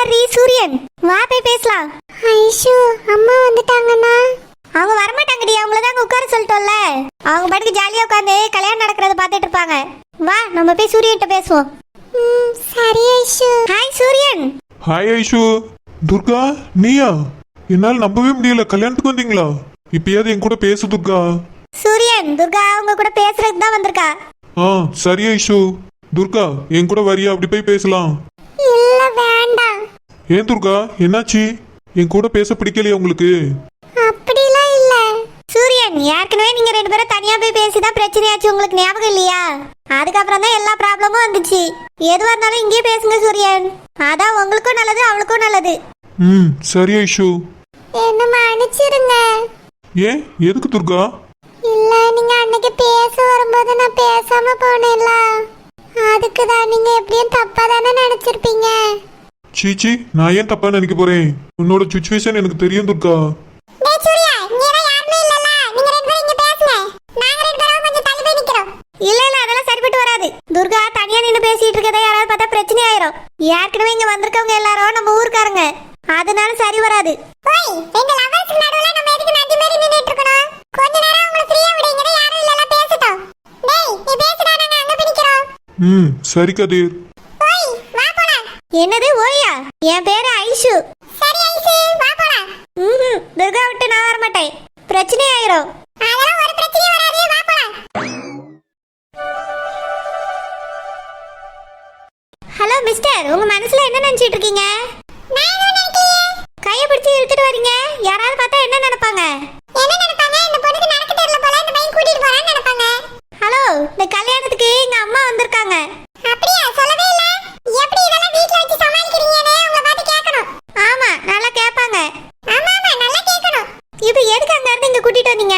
யாரி சூரியன் வா போய் பேசலாம். ஐஷு அம்மா வந்துட்டாங்கண்ணா. அவங்க வரமாட்டாங்கடி, அவங்கள தான் உட்கார சொல்லிட்டோம்ல. அவங்க பாட்டுக்கு ஜாலியா உட்காந்து கல்யாணம் நடக்கிறத பார்த்துட்டு இருப்பாங்க. வா நம்ம போய் சூரியன்ட்ட பேசுவோம். சரி ஐஷு. ஹாய் சூரியன். ஹாய் ஐஷு. துர்கா நீயா? என்னால் நம்பவே முடியல, கல்யாணத்துக்கு வந்தீங்களா? இப்பயாவது என் கூட பேசு துர்கா. சூரியன் துர்கா அவங்க கூட பேசுறதுக்கு தான் வந்திருக்கா. சரி ஐஷு. துர்கா என் கூட வரியா, அப்படி போய் பேசலாம். இல்ல வேண்டாம். ஏன் துர்கா என்னாச்சு? என் கூட பேச பிடிக்கலையா உங்களுக்கு? அப்படிலாம் இல்ல சூரியன். ஏற்கனவே நீங்க 2 பேரும் தனியா போய் பேசிதான் பிரச்சனையாச்சு, உங்களுக்கு ஞாபகம் இல்லையா? அதுக்கப்புறம் தான் எல்லா ப்ராப்ளமும் வந்துச்சு. எதுவா இருந்தாலும் இங்கேயே பேசுங்க சூரியன், அதான் உங்களுக்கும் நல்லது அவளுக்கும் நல்லது. சரி ஐஷு. என்ன மன்னிச்சிருங்க. ஏன் எதுக்கு துர்கா? இல்ல நீங்க அன்னைக்கு பேச வரும்போது நான் பேசாம போனேன்ல, அதுக்கு தான் நீங்க எப்படியும் தப்பா தானே நினைச்சிருப்பீங்க. சீச்சி, நான் ஏன் தப்பா நினைக்க போறேன்? உன்னோட சுச்சுவேஷன் எனக்கு தெரியும் துர்கா. இல்ல இல்ல அதெல்லாம் சரிப்பட்டு வராது. துர்கா தனியா நின்னு பேசிட்டு இருக்கதை யாராவது பார்த்தா பிரச்சனை ஆயிரும். ஏற்கனவே இங்க வந்திருக்கவங்க எல்லாரும் நம்ம ஊர்க்காரங்க, அதனால சரி வராது. சரி கதிர். என்னது ஓய்யா? என் பேரு ஐஷு. துர்கா விட்டு நான் வர மாட்டேன், பிரச்சனை ஆயிரும். ஹலோ மிஸ்டர், உங்க மனசுல என்ன நினைச்சிட்டு இருக்கீங்க? கையை பிடிச்சி இழுத்துட்டு வரீங்க, யாராவது பார்த்தா என்ன நினைப்பாங்க? ஹலோ, இந்த கல்யாணத்துக்கு எங்க அம்மா வந்திருக்காங்க. ஆமா நல்லா கேட்பாங்க. இப்போ எதுக்கு அங்க இருந்து இங்க கூட்டிட்டு வந்தீங்க?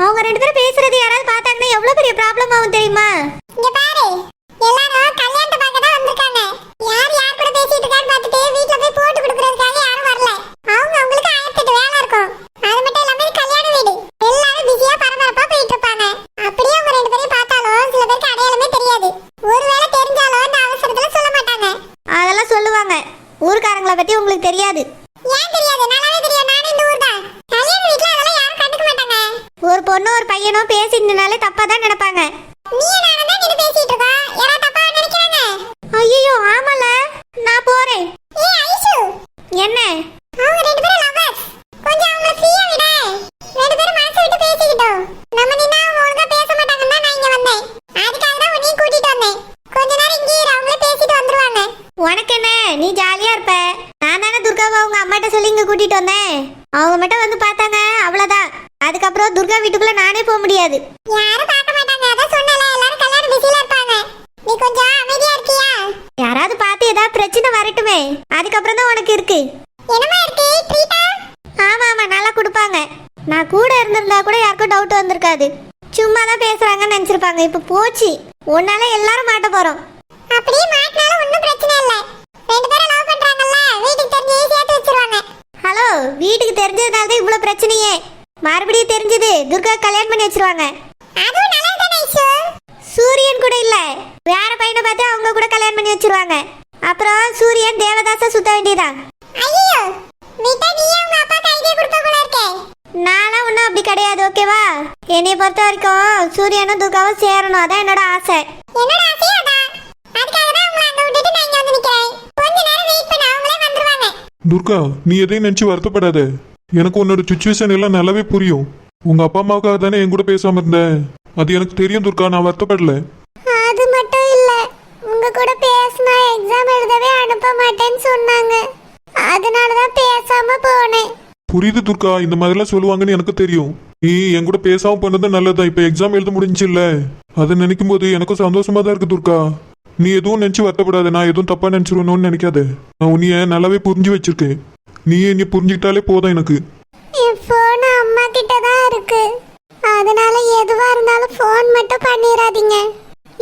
அவங்க 2 பேரும் பேசுறது யாராவது பார்த்தாங்கன்னா எவ்வளவு பெரிய ப்ராப்ளம் ஆகும் தெரியுமா? அதெல்லாம் சொல்லுவாங்க. ஊர்க்காரங்களை பத்தி உங்களுக்கு தெரியாது. ஒரு பொண்ணு ஒரு பையனோ பேசினாலே தப்பா தான் நினைப்பாங்க. ஐயோ ஆமால, நான் போறேன். என்ன? உனக்கு என்ன, நீ ஜாலியா இருப்ப. நான் தானே துர்காவை அவங்க அம்மாட்ட சொல்லி இங்க கூட்டிட்டு வந்தேன். அவங்க மட்டும் வந்து பார்த்தாங்க, அவ்வளவுதான். அதுக்கப்புறம் துர்கா வீட்டுக்குள்ள நானே போக முடியாது. யாராவது பார்த்து ஏதாவது பிரச்சனை வரட்டுமே, அதுக்கப்புறம் தான் உனக்கு இருக்கு. ஆமா ஆமா நல்லா கொடுப்பாங்க. நான் கூட இருந்திருந்தா கூட யாருக்கும் டவுட் வந்திருக்காது. சும்மா தான் பேசுறாங்கன்னு நினைச்சிருப்பாங்க. இப்ப போச்சு, உன்னால எல்லாரும் மாட்ட போறோம். ஹலோ, வீட்டுக்கு தெரிஞ்சதுனால தான் இவ்வளவு பிரச்சனையே. மறுபடியும் தெரிஞ்சது துர்கா கல்யாணம் பண்ணி வச்சிருவாங்க. சூரியன் கூட இல்ல, வேற பையனை பார்த்து அவங்க கூட கல்யாணம் பண்ணி வச்சிருவாங்க. அப்புறம் சூரியன் தேவதாச சுத்த வேண்டியதான். நானும் ஒன்னும் அப்படி கிடையாது, ஓகேவா? என்னைய பொறுத்த வரைக்கும் சூரியனும் துர்காவும் சேரணும், அதான் என்னோட ஆசை. துர்கா நீ எதையும் நினைச்சு வருத்தப்படாத. எனக்கு உன்னோட சுச்சுவேஷன் எல்லாம் நல்லாவே புரியும். உங்க அப்பா அம்மாவுக்காக தானே என் கூட பேசாம இருந்த, அது எனக்கு தெரியும் துர்கா, நான் வருத்தப்படல. அது மட்டும் இல்ல, உங்க கூட பேசினா எக்ஸாம் எழுதவே அனுப்ப மாட்டேன்னு சொன்னாங்க, அதனாலதான் பேசாம போனேன். புரியுது துர்கா, இந்த மாதிரிலாம் சொல்லுவாங்கன்னு எனக்கு தெரியும். நீ என் கூட பேசாம பண்ணது நல்லதான். இப்ப எக்ஸாம் எழுத முடிஞ்சில்ல, அதை நினைக்கும் போது எனக்கும் சந்தோஷமா தான் இருக்கு துர்கா. நீ எதுவும் நினைச்சு வருத்தப்படாத. நான் எதுவும் தப்பா நினைச்சிருவேணும்னு நினைக்காத. நான் உன்னைய நல்லாவே புரிஞ்சு வச்சிருக்கேன். நீயே நீ புரிஞ்சுக்கிட்டாலே போதும் எனக்கு. என் போன் அம்மா கிட்ட தான் இருக்கு, அதனால எதுவா இருந்தாலும் போன் மட்டும் பண்ணிடாதீங்க.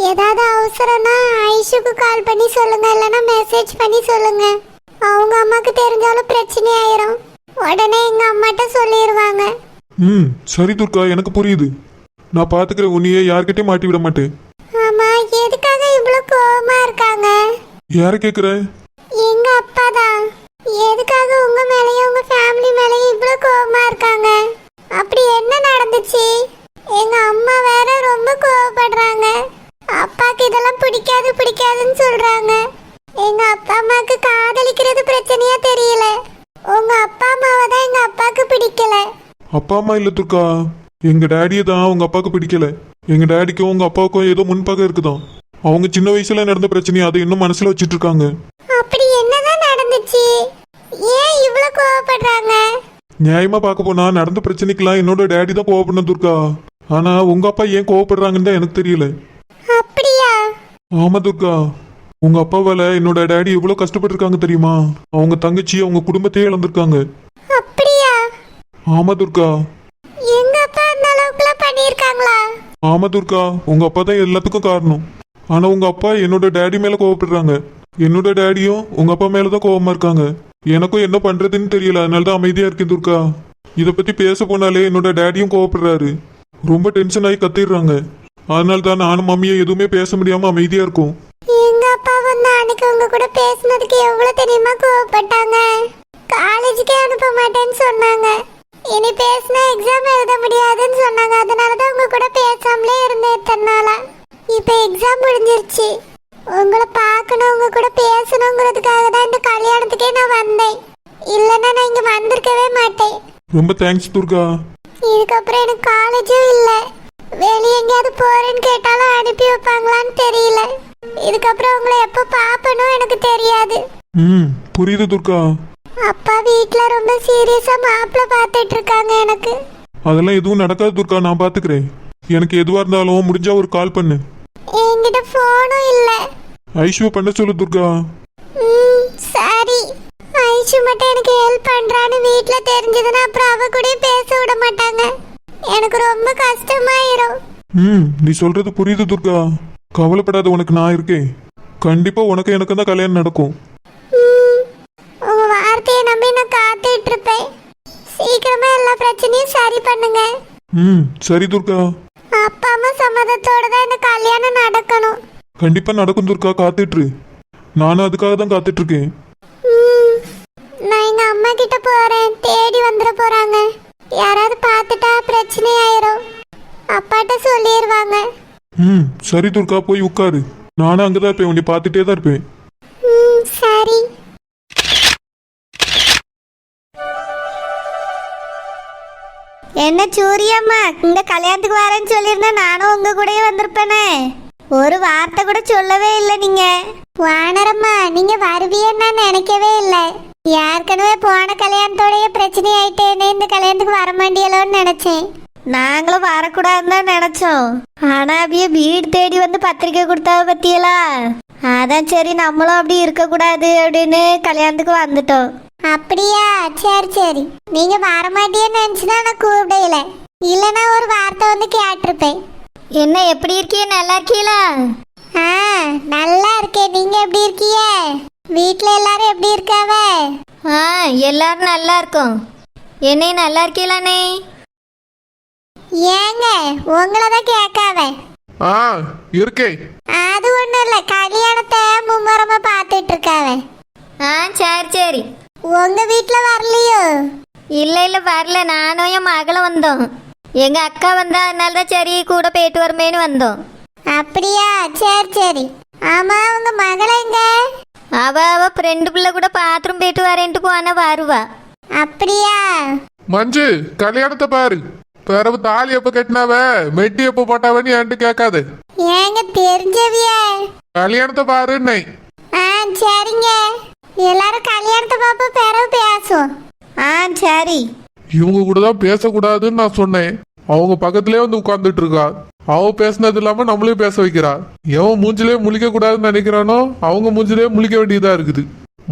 ஏதாவது அவசரம்னா ஐஷுக்கு கால் பண்ணி சொல்லுங்க, இல்லைன்னா மெசேஜ் பண்ணி சொல்லுங்க. அவங்க அம்மாக்கு தெரிஞ்சாலும் பிரச்சனை ஆயிரும், உடனே எங்க அம்மாட்ட சொல்லிடுவாங்க. சரி துர்கா, எனக்கு புரியுது. நான் பாத்துக்கிறேன். உன்னையே யார்கிட்டயும் மாட்டி விட மாட்டேன். ஆமா, எதுக்காக இவ்வளவு கோவமா இருக்காங்க? யார கேக்குற? எங்க அப்பா தான். பிடிக்காது பிடிக்காதுன்னு சொல்றாங்க. எங்க அப்பா அம்மாக்கு காதலிக்கிறது பிரச்சனையா தெரியல. உங்க அப்பா அம்மாவை தான் எங்க அப்பாக்கு பிடிக்கல. அப்பா அம்மா இல்ல துர்கா, எங்க டேடியை தான் உங்க அப்பாவுக்கு பிடிக்கல. எங்க டேடிக்கும் உங்க அப்பாவுக்கும் ஏதோ முன்பாக இருக்குதான். அவங்க சின்ன வயசுல நடந்த பிரச்சனையை அதை இன்னும் மனசுல வச்சிட்டு இருக்காங்க. அப்படி என்னதான் நடந்துச்சு? ஏன் இவ்வளவு கோவப்படுறாங்க? நியாயமா பார்க்க போனா நடந்த பிரச்சனைக்கெல்லாம் என்னோட டேடி தான் கோவப்படணும் துர்கா. ஆனா உங்க அப்பா ஏன் கோவப்படுறாங்கன்னு தான் எனக்கு தெரியல. அப்படியா? ஆமா துர்கா, உங்க அப்பாவால என்னோட டேடி எவ்வளவு கஷ்டப்பட்டிருக்காங்க தெரியுமா? அவங்க தங்கச்சி அவங்க குடும்பத்தையே இழந்திருக்காங்க. அப்படியா? ஆமா துர்கா. எங்க அப்பா அந்த அளவுக்குலாம் பண்ணிருக்காங்களா? ஆமா துர்கா, உங்க அப்பா தான் எல்லாத்துக்கும் காரணம். ஆனா உங்க அப்பா என்னோட டேடி மேல கோவப்படுறாங்க. என்னோட டேடியும் உங்க அப்பா மேலதான் கோவமா இருக்காங்க. எனக்கும் என்ன பண்றதுன்னு தெரியல, அதனாலதான் அமைதியா இருக்கேன் துர்கா. இத பத்தி பேச போனாலே என்னோட டேடியும் கோவப்படுறாரு. ரொம்ப டென்ஷன் ஆகி கத்திடுறாங்க. அதனால தான் நானும் மம்மியும் எதுவுமே பேச முடியாம அமைதியா இருக்கும். எங்க அப்பா வந்து அன்னைக்கு உங்க கூட பேசினதுக்கு எவ்வளவு தெரியுமா கோவப்பட்டாங்க? காலேஜுக்கே அனுப்ப மாட்டேன்னு சொன்னாங்க. இனி பேசினா எக்ஸாம் எழுத முடியாதுன்னு சொன்னாங்க. அதனாலதான் உங்க கூட பேசாமலே இருந்தேன் இத்தனை நாளா. இப்ப எக்ஸாம் முடிஞ்சிருச்சு. உங்களை பார்க்கணும், உங்க கூட பேசணுங்கிறதுக்காக தான் இந்த கல்யாணத்துக்கே நான் வந்தேன். இல்லைன்னா நான் இங்க வந்திருக்கவே மாட்டேன். ரொம்ப தேங்க்ஸ் துர்கா. இதுக்கப்புறம் எனக்கு காலேஜும் இல்லை. வெளியே எங்கேயாவது போறேன்னு கேட்டாலும் அனுப்பி வைப்பாங்களான்னு தெரியல. இதுக்கப்புறம் உங்களை எப்போ பார்ப்பனும் எனக்கு தெரியாது. புரியுது துர்கா. அப்பா வீட்ல ரொம்ப சீரியஸா மாப்பிள்ள பார்த்துட்டு இருக்காங்க எனக்கு. அதெல்லாம் எதுவும் நடக்காது துர்கா, நான் பாத்துக்கிறேன். எனக்கு எதுவா இருந்தாலும் முடிஞ்சா ஒரு கால் பண்ணு. என்கிட்ட போனும் இல்ல. ஐஷுவை பண்ண சொல்லு துர்கா. சரி. ஐஷு மட்டும் எனக்கு ஹெல்ப் பண்றான்னு வீட்ல தெரிஞ்சதுன்னா அப்புறம் அவ கூட பேச விட மாட்டாங்க. எனக்கு ரொம்ப கஷ்டமாயிரும். நீ சொல்றது புரியுது துர்கா. கவலைப்படாத, உனக்கு நான் இருக்கேன். கண்டிப்பா உனக்கு எனக்கு தான் கல்யாணம் நடக்கும். உங்க வார்த்தையை நம்பி நான் காத்துட்டு இருப்பேன். சீக்கிரமா எல்லா பிரச்சனையும் சரி பண்ணுங்க. சரி துர்கா. அப்பா அம்மா சம்மதத்தோட தான் இந்த கல்யாணம் நடக்கணும். கண்டிப்பா நடக்கும் துர்கா, காத்துட்டு. நானும் அதுக்காக தான் காத்துட்டு இருக்கேன். நான் எங்க அம்மா கிட்ட போறேன். தேடி வந்துட போறாங்க. யாராவது பார்த்துட்டா பிரச்சனை ஆயிரும். அப்பாட்ட சொல்லிடுவாங்க. சரி துர்கா, போய் உட்காரு. நானும் அங்கதான் இருப்பேன், உன்னை பார்த்துட்டே தான் இருப்பேன். சரி. என்ன சூரியம்மா, இந்த கல்யாணத்துக்கு வரேன்னு சொல்லியிருந்தா நானும் உங்க கூடயே வந்திருப்பேனே. ஒரு வார்த்தை கூட சொல்லவே இல்லை நீங்க. வானரம்மா, நீங்க வருவீன்னு நான் நினைக்கவே இல்லை. ஏற்கனவே போன கல்யாணத்தோடய பிரச்சனை ஆயிட்டேன்னு இந்த கல்யாணத்துக்கு வர மாட்டியலோன்னு நினைச்சேன். நாங்களும் வரக்கூடாதுன்னு தான் நினைச்சோம். ஆனா அப்படியே வீடு தேடி வந்து பத்திரிக்கை கொடுத்தாவ பத்தியலா. அதான் சரி நம்மளும் அப்படி இருக்கக்கூடாது அப்படின்னு கல்யாணத்துக்கு வந்துட்டோம். அப்படியா? சரி சரி. நீங்க வரமாட்டியன்னு நினைச்சுதான் நான் கூப்பிடல. இல்லைன்னா ஒரு வார்த்தை வந்து கேட்டிருப்பேன். என்ன எப்படி இருக்கீங்க, நல்லா இருக்கீங்களா? நல்லா இருக்கேன். நீங்க எப்படி இருக்கீங்க? வீட்ல எல்லாரும் எப்படி இருக்காவ? எல்லாரும் நல்லா இருக்கோம். என்னை நல்லா இருக்கீங்களானே? ஏங்க உங்களை தான் கேட்காவ. இருக்கே. அது ஒண்ணும் இல்ல, கல்யாணத்தை மும்முரமா பார்த்துட்டு இருக்காவ. சரி சரி. உங்க வீட்ல வரலையோ? இல்லை இல்லை வரல. நானும் என் மகளை வந்தோம். எங்க அக்கா வந்தா, அதனால தான் சரி கூட போயிட்டு வருமேன்னு வந்தோம். அப்படியா? சரி சரி. ஆமா, உங்க மகளை எங்க? அவ ஃப்ரெண்டு பிள்ளை கூட பாத்ரூம் போயிட்டு வரேன்ட்டு போனா வருவா. அப்படியா? மஞ்சு, கல்யாணத்தை பாரு. பிறகு தாலி எப்ப கட்டினாவ, மெட்டி எப்ப போட்டாவன்னு என்கிட்ட கேட்காது. ஏங்க தெரிஞ்சவிய? கல்யாணத்தை பாருன்னு. சரிங்க. எல்லாரும் கல்யாணத்தை பாப்ப பிறகு பேசுவோம். சரி. இவங்க கூட தான் பேசக்கூடாதுன்னு நான் சொன்னேன். அவங்க பக்கத்திலே வந்து உட்கார்ந்துட்டு இருக்கா. அவ பேசினது இல்லாம நம்மளையும் பேச வைக்கிறா. எவன் மூஞ்சிலே முழிக்க கூடாதுன்னு நினைக்கிறானோ அவங்க மூஞ்சிலே முழிக்க வேண்டியதா இருக்குது.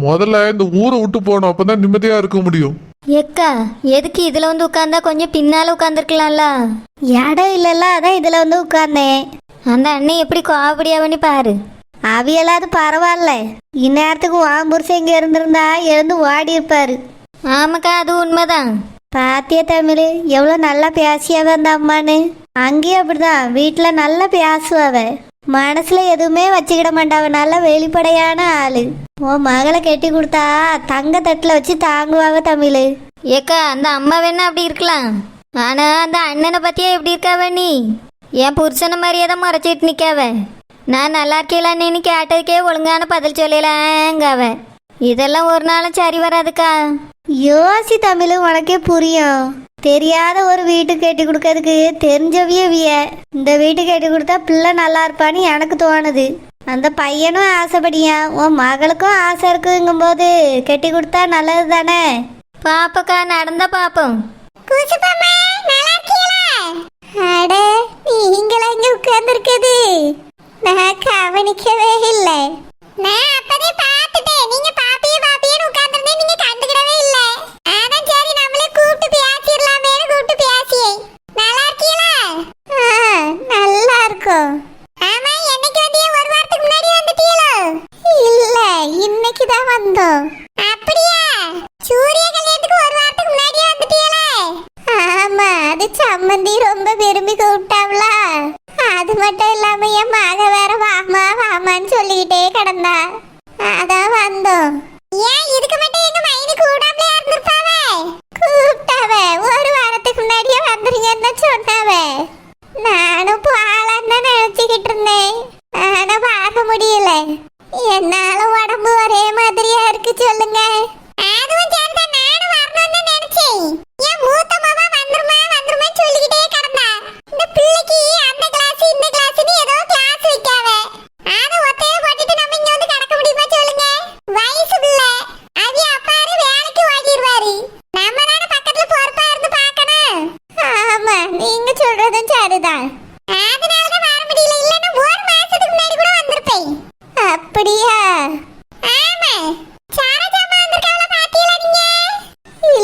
முதல்ல இந்த ஊரை விட்டு போனோம், அப்பதான் நிம்மதியா இருக்க முடியும். எக்கா, எதுக்கு இதுல வந்து உட்கார்ந்தா கொஞ்சம் பின்னால உட்கார்ந்துருக்கலாம்ல. இடம் இல்லல்ல, அதான் இதுல வந்து உட்கார்ந்தேன். அந்த அண்ணன் எப்படி கோவப்படியாவன்னு பாரு. அவியலாவது பரவாயில்ல. இந்நேரத்துக்கு வாம்புருஷன் இங்க இருந்திருந்தா எழுந்து ஓடி இருப்பாரு. ஆமாக்கா, அது உண்மைதான். பாத்திய தமிழ் எவ்வளோ நல்லா பேசியாவ அந்த அம்மானு. அங்கேயும் அப்படிதான், வீட்டில் நல்லா பேசுவாவ. மனசுல எதுவுமே வச்சுக்கிட மாட்டாவ. நல்ல வெளிப்படையான ஆளு. உன் மகளை கெட்டி கொடுத்தா தங்க தட்டுல வச்சு தாங்குவாவ தமிழ். ஏக்கா, அந்த அம்மா வேணா அப்படி இருக்கலாம். ஆனா அந்த அண்ணனை பத்தியா எப்படி இருக்காவ நீ? என் புருஷனை மாதிரியே தான் மறைச்சிட்டு நிக்காவ. நான் நல்லா இருக்கலான்னு கேட்டதுக்கே ஒழுங்கான பதில் சொல்லலாங்க அவன். இதெல்லாம் ஒரு நாளும் சரி வராதுக்கா. யோசி தமிழ், உனக்கே புரியும். தெரியாத ஒரு வீட்டுக்கு கட்டி கொடுக்கறதுக்கு தெரிஞ்சவிய இந்த வீட்டுக்கு கட்டி கொடுத்தா பிள்ளை நல்லா இருப்பான்னு எனக்கு தோணுது. அந்த பையனும் ஆசைப்படியா, உன் மகளுக்கும் ஆசை இருக்குங்கும் போது கட்டி கொடுத்தா நல்லது தானே. பாப்பக்கா, நடந்தா பாப்போம். அட, நீங்களா இங்க உட்கார்ந்துருக்குது? நான் கவனிக்கவே இல்லை. நான் அப்பதே பார்த்துட்டேன். நீங்க பாப்பியன்னு உட்கார்ந்துருந்தே, நீங்க கண்டுக்கிடவே இல்லை. அதான் சரி நம்மளே கூப்பிட்டு பேசிடலாமேன்னு கூப்பிட்டு பேசியே. நல்லா இருக்கீங்களா? நல்லா இருக்கும். ஆமா, என்னைக்கு வந்தீங்க? ஒரு வாரத்துக்கு முன்னாடி வந்துட்டீங்களோ? இல்ல, இன்னைக்கு தான் வந்தோம். அப்படியா? சூரிய கல்யாணத்துக்கு ஒரு வாரத்துக்கு முன்னாடியே வந்துட்டீங்களே? ஆமா, அது சம்மந்தி ரொம்ப விரும்பி கூப்பிட்டாவல. அது மட்டும் இல்லாம என் மக வேற வாமா வாமான்னு சொல்லிக்கிட்டே கிடந்தா. அதான் வந்தோம். ஏன் இதுக்கு மட்டும் எங்க மைனி கூடாமலே இருந்திருப்பாவே? கூப்பிட்டாவே, ஒரு வாரத்துக்கு முன்னாடியே வந்துருங்கன்னு தான் சொன்னாவே. நானும் போலான்னு தான் நினைச்சுக்கிட்டு இருந்தேன். ஆனா பார்க்க முடியல. என்னால உடம்பு ஒரே மாதிரியா இருக்கு. சொல்லுங்க. அதுவும் சேர்ந்தா நானும் வரணும்னு நினைச்சேன். என் மூத்த மாமா வந்துருமா சொல்லிக்கிட்டே கிடந்தா. இந்த பிள்ளைக்கு அந்த கிளாஸ் இந்த கிளாஸ்னு ஏதோ கிளாஸ் வைக்காவ. அது ஒத்தைய போட்டுட்டு நம்ம இங்க வந்து கிடக்க முடியுமா சொல்லுங்க? வயசு பிள்ளை. அவி அப்பாரு வேலைக்கு ஓடிடுவாரு. நம்ம தானே பக்கத்துல பொறுப்பா இருந்து பார்க்கணும். ஆமா, நீங்க சொல்றதும் சரிதான். அதனாலதான் வர முடியல. இல்லன்னா ஒரு மாசத்துக்கு முன்னாடி கூட வந்திருப்பேன். அப்படியா? ஆமா. சாரஜாமா வந்திருக்காவல, பாத்தீங்களா நீங்க?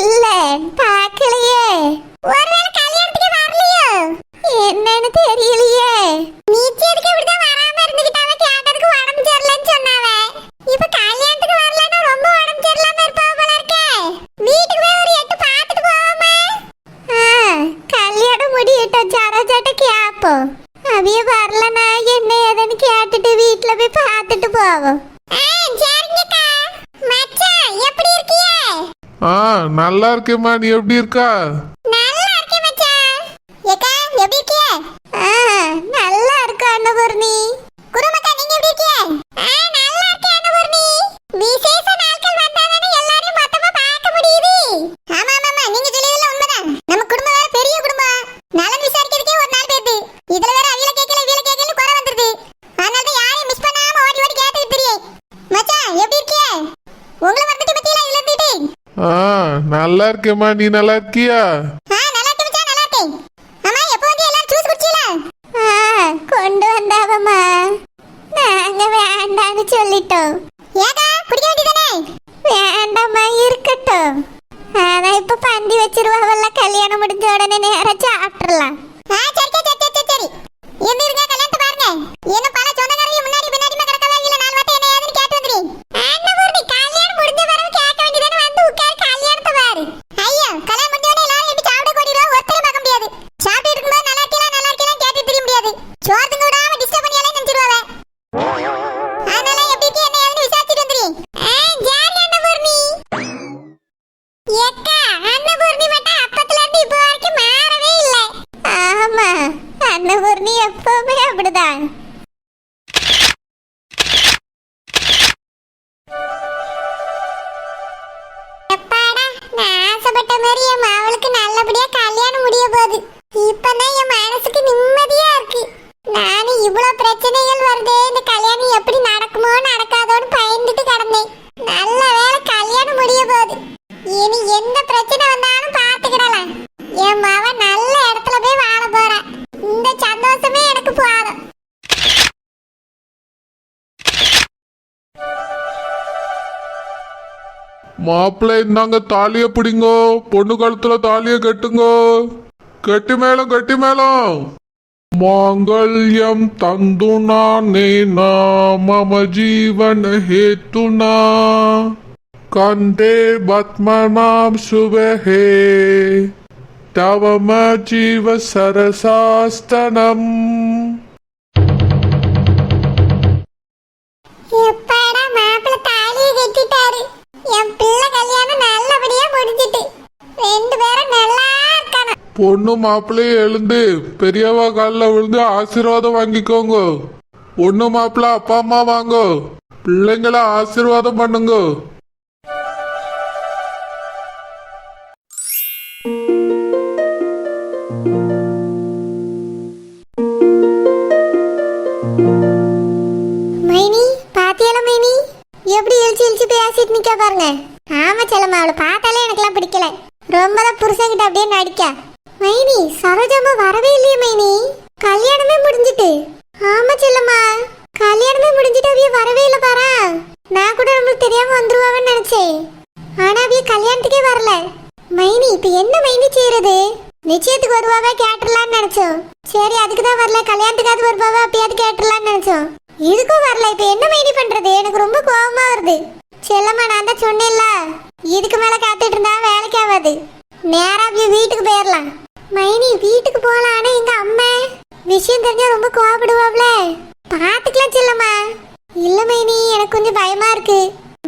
இல்ல, பார்க்கலையே. ஒருவேளை கல்யாணத்துக்கு வரலையோ? என்னன்னு தெரியலையே. நிச்சயத்துக்கு இப்படிதான் வராம இருந்துகிட்டாவ. கேட்டதுக்கு உடம்பு சரியில்லைன்னு சொன்னாவ. இப்ப கல்யாணத்துக்கு வரலன்னா ரொம்ப உடம்பு சரியில்லாம இருப்பாவ போல இருக்கே. வீட்டுக்கு போய் ஒரு எட்டு பார்த்துட்டு போவோமா? கல்யாணம் முடியட்டும், சரோஜாட்ட கேப்போம். அவிய வரலன்னா என்ன ஏதுன்னு கேட்டுட்டு வீட்டுல போய் பார்த்துட்டு போவோம். சரிங்கக்கா. மச்சான், எப்படி இருக்கீங்க? நல்லா இருக்கேம்மா. நீ எப்படி இருக்கா? நல்லா இருக்கேன் மச்சான். ஏக்கா, எப்படி இருக்கீங்க? நல்லா இருக்கு அன்னபூர்ணி. குருமக்கா, நீங்க எப்படி இருக்கீங்க? நல்லா இருக்கேன் அன்னபூர்ணி. விசேஷ நாட்கள் வந்தாதானே எல்லாரையும் மொத்தமா பார்க்க முடியுது. ஆமா, நீங்க சொல்லியதெல்லாம் உண்மைதான். நம்ம குடும்பம் வேற பெரிய குடும்பம். நலன் விசாரிக்கிறதுக்கே ஒரு நாள் போயிடுது. இதுல வேற அவில கேட்கல குறை வந்துருது. அதனால தான் யாரையும் மிஸ் பண்ணாம ஓடி ஓடி கேட்டுட்டு தெரியும். மச்சான், எப்படி இருக்கீங்க? உங்களை வந்துட்டு பத்தியெல்லாம் இதுல இருந்துட்டு. நல்லா இருக்கேம்மா. நீ நல்லா இருக்கியா? நல்லா இருக்கேன் மச்சான், நல்லா இருக்கேன். அம்மா, எப்போ வந்து எல்லாரும் ஜூஸ் குடிச்சீங்களா? கொண்டு வந்தாவம்மா. நாங்க வேண்டான்னு சொல்லிட்டோம். ஏகா, குடிக்க வேண்டியதானே? வேண்டாம்மா, இருக்கட்டும். ஆனா இப்ப பந்தி வச்சிருவாவல்ல, கல்யாணம் முடிஞ்ச உடனே நேரா சாப்பிட்டுறலாம். சரி. என்ன இருங்க, கல்யாணத்தை பாருங்க. என்ன பல சொந்தக்காரங்க முன்னாடி பின்னாடி கிடக்கவே இல்ல. நாலு வார்த்தை என்ன ஏதுன்னு கேட்டு வந்துரு. அண்ணபூர்ணி, கல்யாணம் முடிஞ்ச பிறகு கேட்க வேண்டியதானே. வந்து உட்கார், கல்யாணத்தை பாரு. ஐயா, கல்யாணம் முடிஞ்ச உடனே எல்லாரும் எப்படி சாப்பிட கூடிடுவா? ஒருத்தரையும் பார்க்க முடியாது. சாப்பிட்டு இருக்கும்போது நல்லா இருக்கலாம் கேட்டு தெரிய முடியாது. சோறு திங்க விடாம டிஸ்டர்ப் பண்ணியாலே நினைச்சிருவாங்க. அதனால எப்படி இருக்கு என்ன ஏதுன்னு விசாரிச்சுட்டு வந்துரு. ஜாரி அண்ணபூர்ணி. ஏக்கா, அண்ணபூர்ணி மட்டும் அப்பத்துல இருந்து இப்போ வரைக்கும் மாறவே இல்லை. ஆமா, அண்ணபூர்ணி எப்பவுமே அப்படிதான். எப்பாடா, நான் ஆசைப்பட்ட மாதிரி என் மாவளுக்கு நல்லபடியா கல்யாணம் முடிய போகுது. இப்பதான் என் மனசுக்கு நிம்மதியா இருக்கு. நானும் இவ்வளவு பிரச்சனைகள் வருதே, இந்த கல்யாணம் எப்படி நடக்குமோ நடக்காதோன்னு பயந்துட்டு கிடந்தேன். நல்ல வேளை கல்யாணம் முடிய போகுது. இனி எந்த பிரச்சனை வந்தாலும் பார்த்துக்கிடலாம். என் மவன் நல்ல இடத்துல போய் வாழ போறா. இந்த சந்தோஷமே எனக்கு போதும். மாப்பிள்ளை, இந்தாங்க தாலிய பிடிங்கோ. பொண்ணு கழுத்துல தாலிய கட்டுங்கோ. கட்டி மேளம். மாங்கல்யம் தந்துனா நேனா மம ஜீவன் ஹேத்துனா கண்டே பத்மநாம் சுபஹே தவம ஜீவ சரசாஸ்தனம். எப்பாடா, மாப்பிள்ளை தாலியை கட்டிட்டாரு. என் பிள்ளை கல்யாணம் நல்லபடியா முடிஞ்சிட்டு. ரெண்டு பேரும் நல்லா இருக்கணும். பொண்ணு மாப்பிள்ளையும் எழுந்து பெரியவா காலில் விழுந்து ஆசீர்வாதம் வாங்கிக்கோங்க. பொண்ணு மாப்பிள்ள அப்பா அம்மா வாங்க, பிள்ளைங்கள ஆசீர்வாதம் பண்ணுங்க. மைனி பாத்தியால மைனி எப்படி இழிச்சு இழிச்சு பேசிட்டு நிக்க பாருங்க. ஆமா செல்லம்மா, அவளை பார்த்தாலே எனக்கெல்லாம் பிடிக்கல. ரொம்ப தான் புருஷன்கிட்ட அப்படியே நடிக்க. மைனி சரோஜாமா வரவே இல்லையே மைனி, கல்யாணமே முடிஞ்சிட்டு. ஆமா செல்லம்மா, கல்யாணமே முடிஞ்சிட்டு அவிய வரவே இல்லை பாரா. நான் கூட நம்மளுக்கு தெரியாம வந்துருவாங்கன்னு நினைச்சேன். ஆனா அவிய கல்யாணத்துக்கே வரல. மைனி இப்ப என்ன மைனி செய்யறது? நிச்சயத்துக்கு வருவாவே கேட்டுடலான்னு நினைச்சோம். சரி அதுக்கு தான் வரல, கல்யாணத்துக்காவது வருவாவே அப்பயாவது கேட்டுடலான்னு நினைச்சோம். இதுக்கும் வரல. இப்ப என்ன மைனி பண்றது? எனக்கு ரொம்ப கோபமா வருது. செல்லம்மா நான் தான் சொன்னேன்ல, இதுக்கு மேல காத்துட்டு இருந்தா வேலைக்கு ஆகாது. நேரா வீட்டுக்கு போயிடலாம். மைனி வீட்டுக்கு போகலாம். ஆனா எங்க அம்மா விஷயம் தெரிஞ்சா ரொம்ப கோவப்படுவாப்ல. பாத்துக்கலாம் செல்லம்மா. இல்ல மைனி எனக்கு கொஞ்சம் பயமா இருக்கு.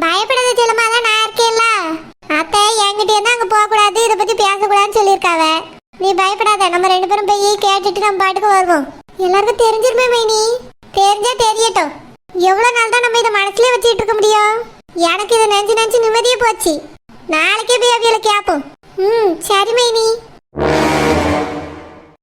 பயப்படாத செல்லம்மா, தான் நான் இருக்கேன்ல. அத்தை என்கிட்ட இருந்தா அங்க போக கூடாது, இதை பத்தி பேசக்கூடாதுன்னு சொல்லியிருக்காவ. நீ பயப்படாத, நம்ம 2 பேரும் போய் கேட்டுட்டு நம்ம பாட்டுக்கு வருவோம். எல்லாருக்கும் தெரிஞ்சிருமே மைனி. தெரிஞ்சா தெரியட்டும். எவ்வளவு நாள் தான் நம்ம இதை மனசுலயே வச்சுட்டு இருக்க முடியும்? எனக்கு இதை நினைச்சு நினைச்சு நிம்மதியே போச்சு. நாளைக்கே போய் அவியலை கேட்போம். சரி மைனி.